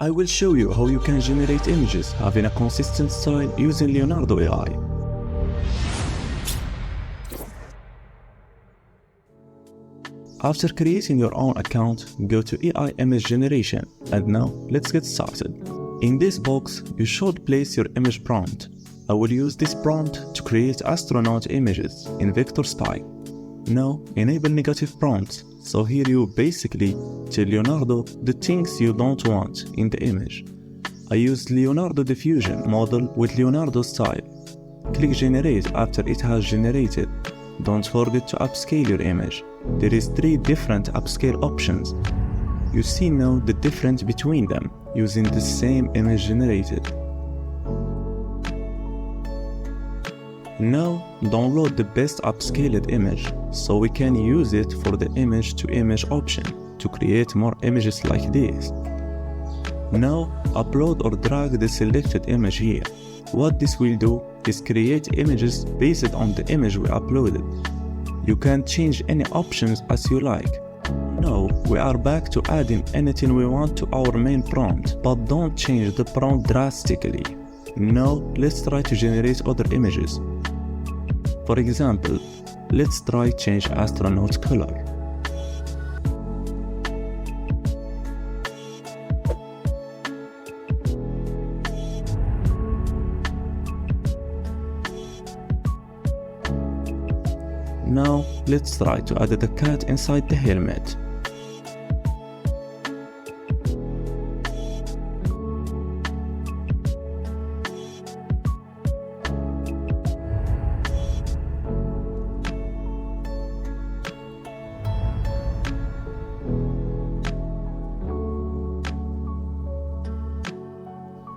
I will show you how you can generate images having a consistent style using Leonardo AI. After creating your own account, go to AI image generation, and now let's get started. In this box, you should place your image prompt. I will use this prompt to create astronaut images in vector style. Now, enable negative prompts, so here you basically tell Leonardo the things you don't want in the image. I used Leonardo diffusion model with Leonardo style. Click generate after it has generated. Don't forget to upscale your image. There is 3 different upscale options. You see now the difference between them using the same image generated. Now download the best upscaled image so we can use it for the image to image option to create more images like this. Now upload or drag the selected image here. What this will do is create images based on the image we uploaded. You can change any options as you like. Now we are back to adding anything we want to our main prompt, but don't change the prompt drastically. Now let's try to generate other images. For example, let's try change astronaut color. Now let's try to add the cat inside the helmet.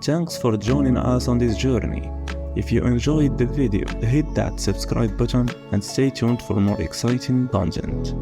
Thanks for joining us on this journey. If you enjoyed the video, hit that subscribe button and stay tuned for more exciting content.